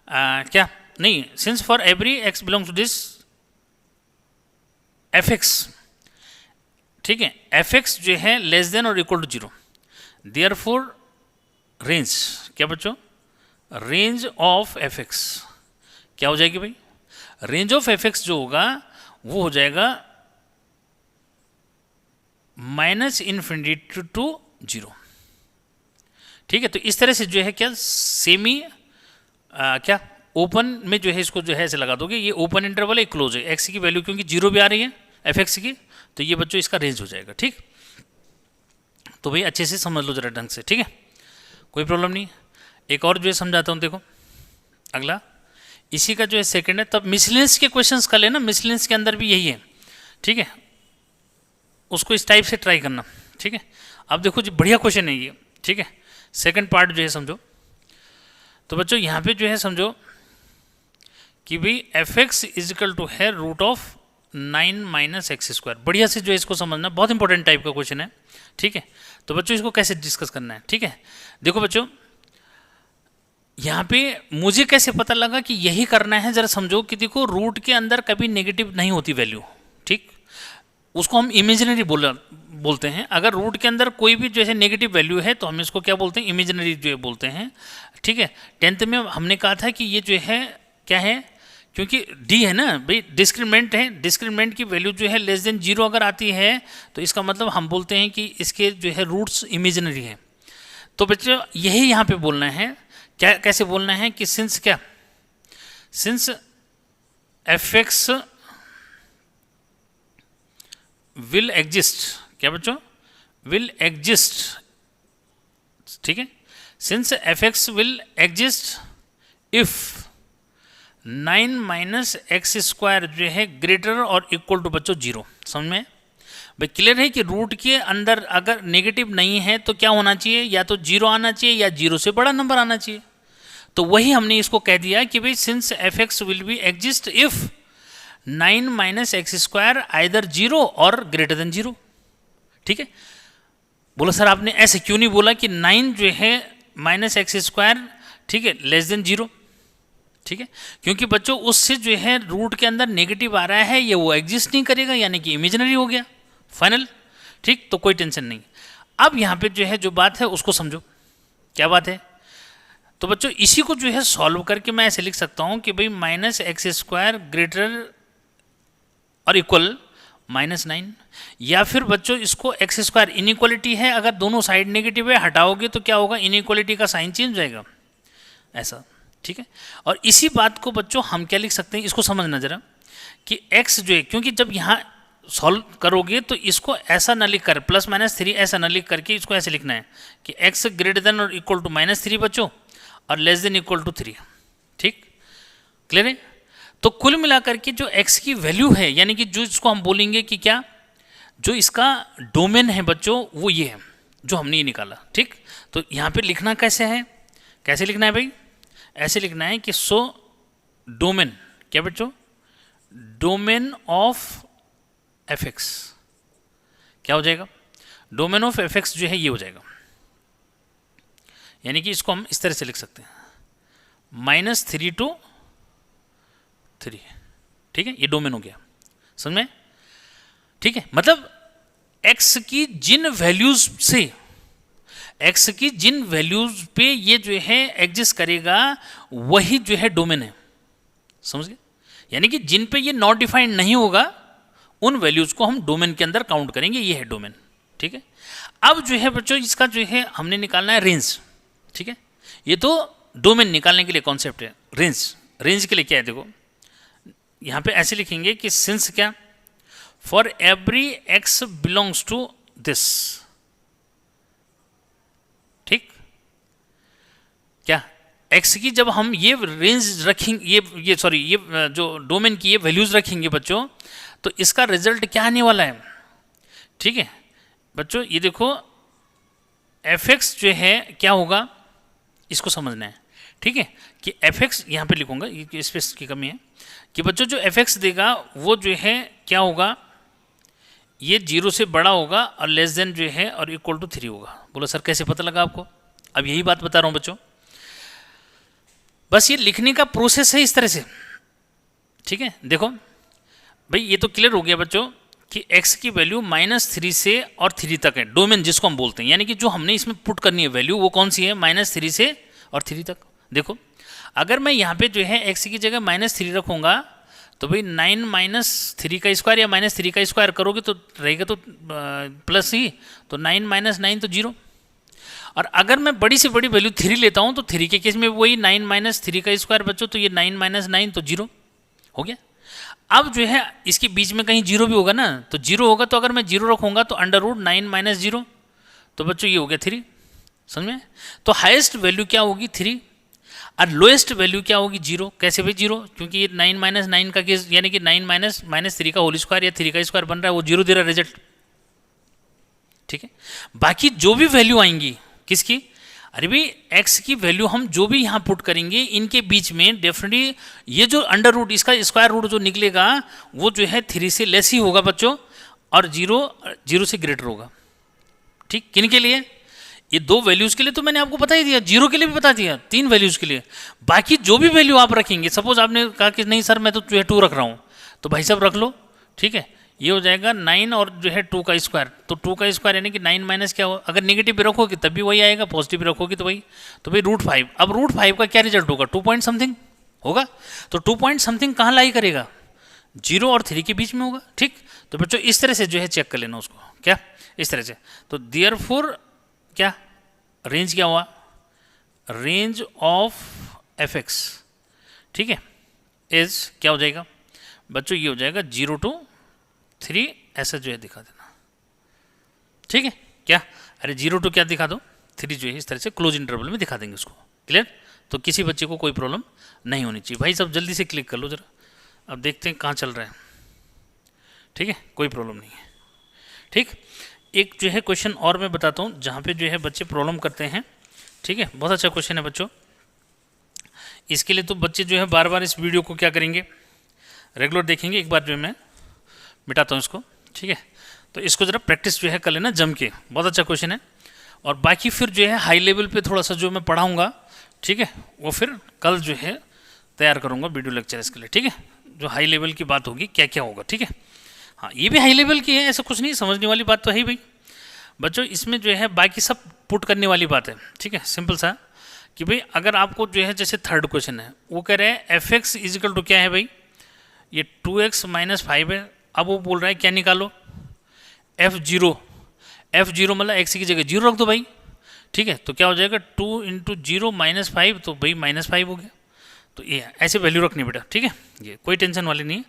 क्या नहीं, since for every x belongs to this f x, ठीक है, एफ एक्स जो है लेस देन और इक्वल टू 0, देयरफॉर रेंज, क्या बच्चों, रेंज ऑफ एफ एक्स क्या हो जाएगी भाई, रेंज ऑफ एफ एक्स जो होगा वो हो जाएगा -∞ टू 0, ठीक है। तो इस तरह से जो है क्या सेमी क्या ओपन में जो है इसको जो है ऐसे लगा दोगे, ये ओपन इंटरवल है, क्लोज है, एक्स की वैल्यू क्योंकि 0 भी आ रही है एफ एक्स की, तो ये बच्चों इसका रेंज हो जाएगा, ठीक। तो भाई अच्छे से समझ लो जरा ढंग से, ठीक है, कोई प्रॉब्लम नहीं। एक और जो है समझाता हूँ, देखो अगला इसी का जो है सेकंड है, तब मिसलेंस के क्वेश्चंस का लेना, मिसलेंस के अंदर भी यही है, ठीक है, उसको इस टाइप से ट्राई करना, ठीक है। अब देखो जी बढ़िया क्वेश्चन है ये, ठीक है, सेकंड पार्ट जो है समझो। तो बच्चों यहाँ पे जो है समझो कि भाई एफ एक्स इजिकल टू है √9 - x², बढ़िया से जो है इसको समझना, बहुत इंपॉर्टेंट टाइप का क्वेश्चन है, ठीक है। तो बच्चों इसको कैसे डिस्कस करना है, ठीक है। देखो बच्चों यहाँ पे मुझे कैसे पता लगा कि यही करना है, जरा समझो कि देखो रूट के अंदर कभी नेगेटिव नहीं होती वैल्यू, ठीक, उसको हम इमेजिनरी बोलते हैं। अगर रूट के अंदर कोई भी जैसे नेगेटिव वैल्यू है तो हम इसको क्या बोलते हैं, इमेजिनरी जो बोलते हैं, ठीक है। 10th में हमने कहा था कि ये जो है क्या है, क्योंकि डी है ना भाई, डिस्क्रिमिनेंट है, डिस्क्रिमिनेंट की वैल्यू जो है लेस देन 0 अगर आती है तो इसका मतलब हम बोलते हैं कि इसके जो है रूट्स इमेजिनरी है। तो बच्चों यही यहाँ पे बोलना है, क्या कैसे बोलना है कि सिंस क्या, since F x will exist, क्या बच्चों, विल एग्जिस्ट, ठीक है, since F x will exist if 9 - x² जो है ग्रेटर और इक्वल टू बच्चों 0, समझ में भाई क्लियर है कि रूट के अंदर अगर नेगेटिव नहीं है तो क्या होना चाहिए, या तो 0 आना चाहिए या 0 से बड़ा नंबर आना चाहिए। तो वही हमने इसको कह दिया कि भाई since F x will be exist if 9 - x² either 0 और ग्रेटर देन 0, ठीक है। बोलो सर आपने ऐसे क्यों नहीं बोला कि 9 जो है -x², ठीक है, लेस देन 0, ठीक है, क्योंकि बच्चों उससे जो है रूट के अंदर नेगेटिव आ रहा है, ये वो एग्जिस्ट नहीं करेगा, यानी कि इमेजिनरी हो गया फाइनल, ठीक। तो कोई टेंशन नहीं। अब यहाँ पे जो है जो बात है उसको समझो, क्या बात है। तो बच्चों इसी को जो है सॉल्व करके मैं ऐसे लिख सकता हूँ कि भाई -x² ग्रेटर और इक्वल -9, या फिर बच्चों इसको x² इनइक्वालिटी है, अगर दोनों साइड नेगेटिव है हटाओगे तो क्या होगा, इनइक्वालिटी का साइन चेंज हो जाएगा, ऐसा, ठीक है। और इसी बात को बच्चों हम क्या लिख सकते हैं, इसको समझना जरा कि x जो है, क्योंकि जब यहाँ सॉल्व करोगे तो इसको ऐसा ना लिख कर +-3 ऐसा ना लिख करके इसको ऐसे लिखना है कि x ग्रेटर देन और इक्वल टू -3 बच्चों और लेस देन इक्वल टू 3, ठीक, क्लियर है। तो कुल मिलाकर के जो x की वैल्यू है, यानी कि जो इसको हम बोलेंगे कि क्या, जो इसका डोमेन है बच्चों वो ये है जो हमने ये निकाला, ठीक। तो यहाँ पे लिखना कैसे है, कैसे लिखना है भाई, ऐसे लिखना है कि सो डोमेन, क्या बच्चों, डोमेन ऑफ एफ एक्स क्या हो जाएगा, डोमेन ऑफ एफ एक्स जो है ये हो जाएगा, यानी कि इसको हम इस तरह से लिख सकते हैं -3 to 3, ठीक है, ये डोमेन हो गया, समझ में, ठीक है। मतलब x की जिन वैल्यूज से, x की जिन वैल्यूज पे ये जो है एग्जिस्ट करेगा वही जो है डोमेन है, समझ गए। यानी कि जिन पे ये नॉट डिफाइंड नहीं होगा उन वैल्यूज को हम डोमेन के अंदर काउंट करेंगे, ये है डोमेन, ठीक है। अब जो है बच्चों इसका जो है हमने निकालना है रेंज, ठीक है। ये तो डोमेन निकालने के लिए कॉन्सेप्ट है, रेंज, रेंज के लिए क्या है, देखो यहाँ पे ऐसे लिखेंगे कि सिंस क्या, for every x belongs to this, ठीक, क्या x की जब हम ये रेंज रखेंगे, ये सॉरी ये जो डोमेन की ये वैल्यूज रखेंगे बच्चों, तो इसका रिजल्ट क्या आने वाला है, ठीक है बच्चों। ये देखो fx जो है क्या होगा, इसको समझना है, ठीक है कि fx यहाँ पे लिखूंगा, ये स्पेस की कमी है कि बच्चों जो fx देगा वो जो है क्या होगा, ये 0 से बड़ा होगा और लेस देन जो है और इक्वल टू 3 होगा। बोलो सर कैसे पता लगा आपको? अब यही बात बता रहा हूँ बच्चों, बस ये लिखने का प्रोसेस है इस तरह से, ठीक है। देखो भाई ये तो क्लियर हो गया बच्चों कि x की वैल्यू -3 से और 3 तक है, डोमेन जिसको हम बोलते हैं, यानी कि जो हमने इसमें पुट करनी है वैल्यू वो कौन सी है, -3 से और 3 तक। देखो अगर मैं यहाँ पे जो है x की जगह -3 रखूँगा तो भाई 9 - 3 का स्क्वायर या -3 का स्क्वायर करोगे तो रहेगा तो प्लस ही, तो 9 - 9 तो 0। और अगर मैं बड़ी से बड़ी वैल्यू 3 लेता हूँ तो 3 के केस में वही 9 - 3 का स्क्वायर बच्चों, तो ये 9 - 9 तो 0 हो गया। अब जो है इसके बीच में कहीं 0 भी होगा ना, तो 0 होगा, तो अगर मैं 0 रखूँगा तो √9 - 0, तो बच्चों ये हो गया 3, समझ में। तो हाईएस्ट वैल्यू क्या होगी 3 और लोएस्ट वैल्यू क्या होगी 0। कैसे भाई 0? क्योंकि ये 9 - 9 का केस, यानी कि 9 - 3 का होल स्क्वायर या 3 का स्क्वायर बन रहा है, वो 0 दे रहा रिजल्ट, ठीक है। बाकी जो भी वैल्यू आएंगी किसकी, अरे भाई x की वैल्यू हम जो भी यहाँ पुट करेंगे इनके बीच में डेफिनेटली ये जो अंडर रूट, इसका स्क्वायर रूट जो निकलेगा वो जो है 3 से लेस ही होगा बच्चों, और 0 से ग्रेटर होगा, ठीक। किन के लिए? ये 2 वैल्यूज के लिए तो मैंने आपको बता ही दिया, 0 के लिए भी बता दिया, 3 वैल्यूज के लिए। बाकी जो भी वैल्यू आप रखेंगे, सपोज आपने कहा कि नहीं सर मैं तो जो है 2 रख रहा हूँ, तो भाई साहब रख लो, ठीक है। ये हो जाएगा 9 और जो है 2 का स्क्वायर, तो 2 का स्क्वायर यानी कि 9 माइनस क्या हो, अगर नेगेटिव भी रखोगे तब भी वही आएगा, पॉजिटिव भी रखोगे तो वही, तो भाई √5। अब √5 का क्या रिजल्ट होगा, 2 पॉइंट समथिंग होगा, तो 2 पॉइंट समथिंग कहाँ लाई करेगा, 0 और 3 के बीच में होगा, ठीक। तो बच्चों इस तरह से जो है चेक कर लेना उसको, क्या इस तरह से। तो देयरफॉर क्या रेंज क्या हुआ, रेंज ऑफ fx, ठीक है, इज क्या हो जाएगा बच्चों, ये हो जाएगा 0 to 3, ऐसा जो है दिखा देना, ठीक है क्या। अरे 0 to क्या दिखा दो, 3 जो है इस तरह से क्लोज इंटरवल में दिखा देंगे उसको, क्लियर। तो किसी बच्चे को कोई प्रॉब्लम नहीं होनी चाहिए। भाई सब जल्दी से क्लिक कर लो जरा, अब देखते हैं कहाँ चल रहा है, ठीक है, कोई प्रॉब्लम नहीं है, ठीक। एक जो है क्वेश्चन और मैं बताता हूँ जहाँ पे जो है बच्चे प्रॉब्लम करते हैं, ठीक है। बहुत अच्छा क्वेश्चन है बच्चों, इसके लिए तो बच्चे जो है बार बार इस वीडियो को क्या करेंगे, रेगुलर देखेंगे। एक बार जो है मैं मिटाता हूँ इसको, ठीक है। तो इसको ज़रा प्रैक्टिस जो है कर लेना जम के, बहुत अच्छा क्वेश्चन है। और बाकी फिर जो है हाई लेवल पे थोड़ा सा जो मैं पढ़ाऊँगा, ठीक है, वो फिर कल जो है तैयार करूँगा वीडियो लेक्चर इसके लिए, ठीक है। जो हाई लेवल की बात होगी क्या क्या होगा, ठीक है। हाँ ये भी हाई लेवल की है, ऐसा कुछ नहीं, समझने वाली बात तो है ही भाई बच्चों। इसमें जो है बाकी सब पुट करने वाली बात है, ठीक है, सिंपल सा कि भाई अगर आपको जो है जैसे थर्ड क्वेश्चन है वो कह रहे हैं fx इजिकल टू क्या है भाई, ये 2x - 5 है। अब वो बोल रहा है क्या निकालो, f0 मतलब x की जगह 0 रख दो भाई, ठीक है। तो क्या हो जाएगा 2 × 0 - 5, तो भाई -5 हो गया। तो ये ऐसे वैल्यू रखनी बेटा, ठीक है, ये कोई टेंशन वाली नहीं है।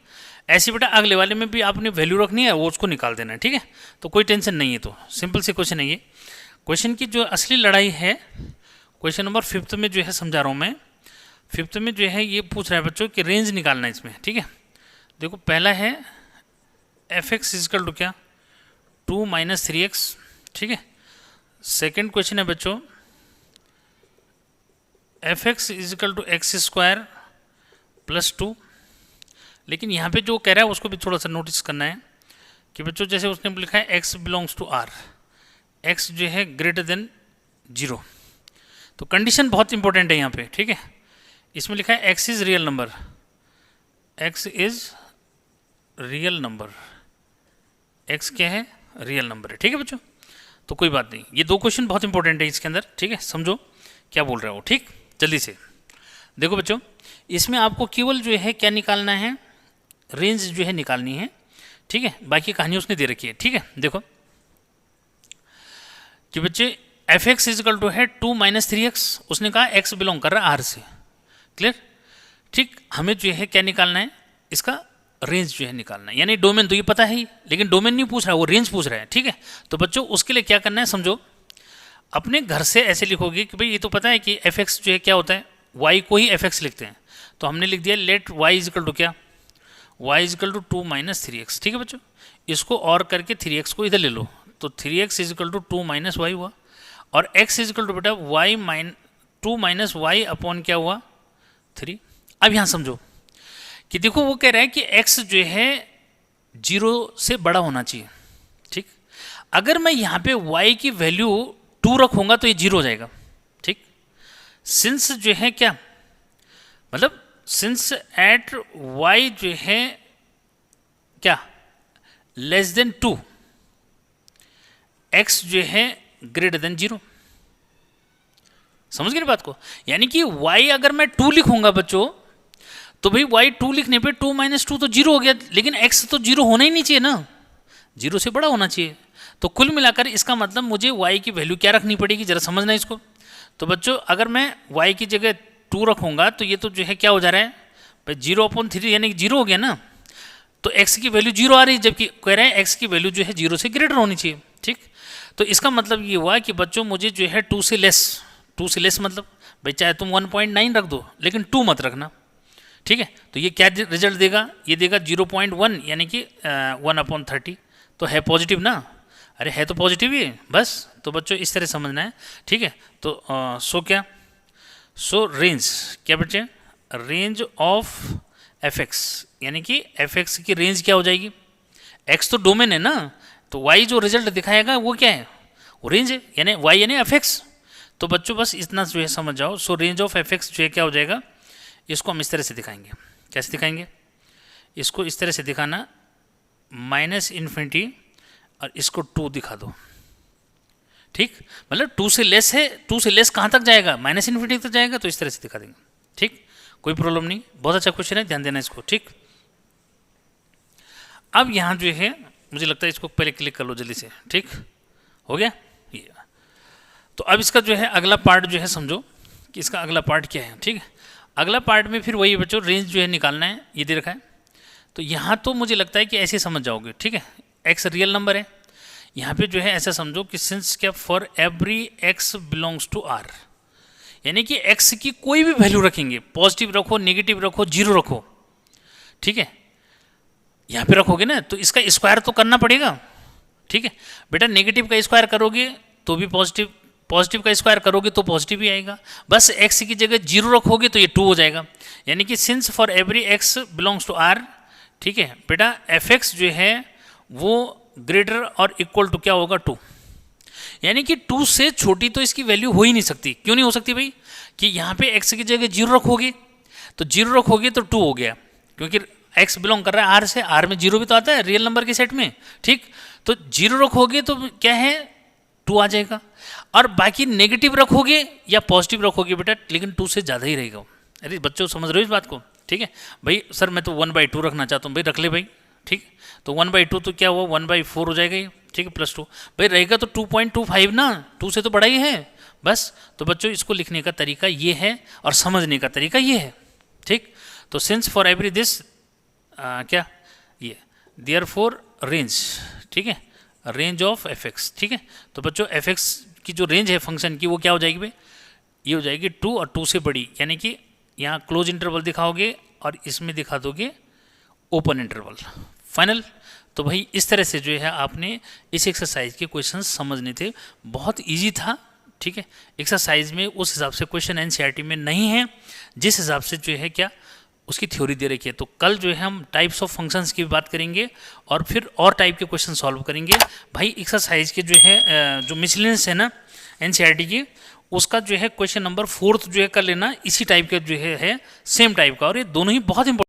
ऐसे बेटा अगले वाले में भी आपने वैल्यू रखनी है, वो उसको निकाल देना है, ठीक है। तो कोई टेंशन नहीं है, तो सिंपल से क्वेश्चन है ये। क्वेश्चन की जो असली लड़ाई है क्वेश्चन नंबर 5 में जो है समझा रहा हूँ मैं। 5 में जो है ये पूछ रहा है बच्चों कि रेंज निकालना है इसमें, ठीक है। देखो पहला है fx इजिकल टू क्या 2 - 3x, ठीक है। सेकेंड क्वेश्चन है बच्चों fx इजिकल टू x² + 2। लेकिन यहाँ पे जो कह रहा है उसको भी थोड़ा सा नोटिस करना है कि बच्चों जैसे उसने लिखा है x belongs to r, x जो है ग्रेटर देन 0, तो कंडीशन बहुत इंपॉर्टेंट है यहाँ पे, ठीक है। इसमें लिखा है x is real number, x is real number, x क्या है रियल नंबर है, ठीक है बच्चों। तो कोई बात नहीं, ये 2 क्वेश्चन बहुत इंपॉर्टेंट है इसके अंदर, ठीक है, समझो क्या बोल रहा है वो, ठीक। जल्दी से देखो बच्चों, इसमें आपको केवल जो है क्या निकालना है, रेंज जो है निकालनी है, ठीक है। बाकी कहानी उसने दे रखी है, ठीक है। देखो कि बच्चे fx इजिकल टू है 2 - 3x, उसने कहा x बिलोंग कर रहा है r से, क्लियर, ठीक। हमें जो है क्या निकालना है, इसका रेंज जो है निकालना है, यानी डोमेन तो ये पता है ही, लेकिन डोमेन नहीं पूछ रहा है, वो रेंज पूछ रहा है, ठीक है। तो बच्चों उसके लिए क्या करना है समझो, अपने घर से ऐसे लिखोगे कि भाई ये तो पता है कि एफ एक्स जो है क्या होता है, वाई को ही एफ एक्स लिखते हैं, तो हमने लिख दिया let y is equal to क्या, y is equal to 2 minus 3x। ठीक है बच्चों, इसको और करके 3x को इधर ले लो, तो 3x is equal to 2 minus y हुआ, और x इज इक्वल टू बेटा वाई 2 माइनस वाई अपॉन क्या हुआ 3। अब यहाँ समझो कि देखो वो कह रहा है कि x जो है 0 से बड़ा होना चाहिए। ठीक, अगर मैं यहाँ पे y की वैल्यू 2 रखूँगा तो ये 0 हो जाएगा। ठीक, सिंस जो है क्या, मतलब सिंस एट y जो है क्या लेस देन 2, x जो है ग्रेटर देन 0। समझ गए बात को, यानी कि y अगर मैं 2 लिखूंगा बच्चों, तो भाई y 2 लिखने पे 2 माइनस 2 तो 0 हो गया, लेकिन x तो 0 होना ही नहीं चाहिए ना, 0 से बड़ा होना चाहिए। तो कुल मिलाकर इसका मतलब मुझे y की वैल्यू क्या रखनी पड़ेगी, जरा समझना इसको। तो बच्चों अगर मैं y की जगह 2 रखूंगा तो ये तो जो है क्या हो जा रहा है भाई 0/3, यानी कि 0 हो गया ना, तो x की वैल्यू 0 आ रही है, जबकि कह रहे हैं x की वैल्यू जो है 0 से ग्रेटर होनी चाहिए। ठीक, तो इसका मतलब ये हुआ कि बच्चों मुझे जो है 2 से लेस मतलब भाई चाहे तुम 1.9 रख दो लेकिन 2 मत रखना। ठीक है, तो ये क्या रिजल्ट देगा, ये देगा 0.1 यानी कि 1/30। तो है पॉजिटिव ना, अरे है तो पॉजिटिव ही बस। तो बच्चों इस तरह समझना है। ठीक है, तो सो क्या, सो रेंज क्या बच्चे, रेंज ऑफ एफ एक्स, यानी कि एफ एक्स की रेंज क्या हो जाएगी, एक्स तो डोमेन है ना, तो वाई जो रिजल्ट दिखाएगा वो क्या है, वो रेंज है, यानी वाई यानी एफ एक्स। तो बच्चों बस इतना जो है समझ जाओ। सो रेंज ऑफ एफ एक्स जो है क्या हो जाएगा, इसको हम इस तरह से दिखाएंगे। कैसे दिखाएंगे, इसको इस तरह से दिखाना -∞ और इसको 2 दिखा दो। ठीक, मतलब 2 से लेस है, 2 से लेस कहाँ तक जाएगा, -∞ तक जाएगा, तो इस तरह से दिखा देंगे। ठीक, कोई प्रॉब्लम नहीं, बहुत अच्छा क्वेश्चन है, ध्यान देना इसको। ठीक, अब यहाँ जो है मुझे लगता है इसको पहले क्लिक कर लो जल्दी से। ठीक, हो गया ये। तो अब इसका जो है अगला पार्ट जो है समझो कि इसका अगला पार्ट क्या है। ठीक है, अगला पार्ट में फिर वही बच्चों रेंज जो है निकालना है, ये दे रखा है। तो यहाँ तो मुझे लगता है कि ऐसे समझ जाओगे। ठीक है, x रियल नंबर है, यहाँ पे जो है ऐसा समझो कि सिंस क्या for every x belongs to r, यानी कि x की कोई भी वैल्यू रखेंगे, पॉजिटिव रखो, नेगेटिव रखो, 0 रखो। ठीक है, यहाँ पे रखोगे ना तो इसका स्क्वायर तो करना पड़ेगा। ठीक है बेटा, नेगेटिव का स्क्वायर करोगे तो भी पॉजिटिव, पॉजिटिव का स्क्वायर करोगे तो पॉजिटिव ही आएगा। बस x की जगह 0 रखोगे तो ये 2 हो जाएगा, यानी कि since for every x belongs to r। ठीक है बेटा, एफ एक्स जो है वो ग्रेटर और इक्वल टू क्या होगा 2, यानी कि 2 से छोटी तो इसकी वैल्यू हो ही नहीं सकती। क्यों नहीं हो सकती भाई, कि यहाँ पे x की जगह 0 रखोगे तो 0 रखोगे तो 2 हो गया, क्योंकि x बिलोंग कर रहा है r से, r में 0 भी तो आता है रियल नंबर के सेट में। ठीक, तो 0 रखोगे तो क्या है 2 आ जाएगा, और बाकी नेगेटिव रखोगे या पॉजिटिव रखोगे बेटा, लेकिन 2 से ज़्यादा ही रहेगा। अरे बच्चों समझ रहे हो इस बात को। ठीक है भाई, सर मैं तो 1/2 रखना चाहता हूँ, भाई रख ले भाई। ठीक, तो 1/2 तो क्या हुआ 1/4 हो जाएगा ये। ठीक है, +2 भाई रहेगा तो 2.25 ना, 2 से तो बड़ा ही है बस। तो बच्चों इसको लिखने का तरीका ये है और समझने का तरीका ये है। ठीक, तो सिंस फॉर एवरी दिस क्या ये देयरफॉर रेंज। ठीक है, रेंज ऑफ एफ एक्स। ठीक है, तो बच्चों एफ एक्स की जो रेंज है फंक्शन की वो क्या हो जाएगी भाई, ये हो जाएगी 2 और 2 से बड़ी, यानी कि यहाँ क्लोज इंटरवल दिखाओगे और इसमें दिखा दोगे ओपन इंटरवल। फाइनल। तो भाई इस तरह से जो है आपने इस एक्सरसाइज के क्वेश्चन समझने थे, बहुत इजी था। ठीक है, एक्सरसाइज में उस हिसाब से क्वेश्चन एनसीईआरटी में नहीं है जिस हिसाब से जो है क्या उसकी थ्योरी दे रखी है। तो कल जो है हम टाइप्स ऑफ फंक्शंस की बात करेंगे और फिर और टाइप के क्वेश्चन सॉल्व करेंगे। भाई एक्सरसाइज के जो है जो मिसलेनियस है ना एनसीईआरटी की, उसका जो है क्वेश्चन नंबर 4 जो है कर लेना, इसी टाइप का जो है सेम टाइप का, और ये दोनों ही बहुत इंपॉर्टेंट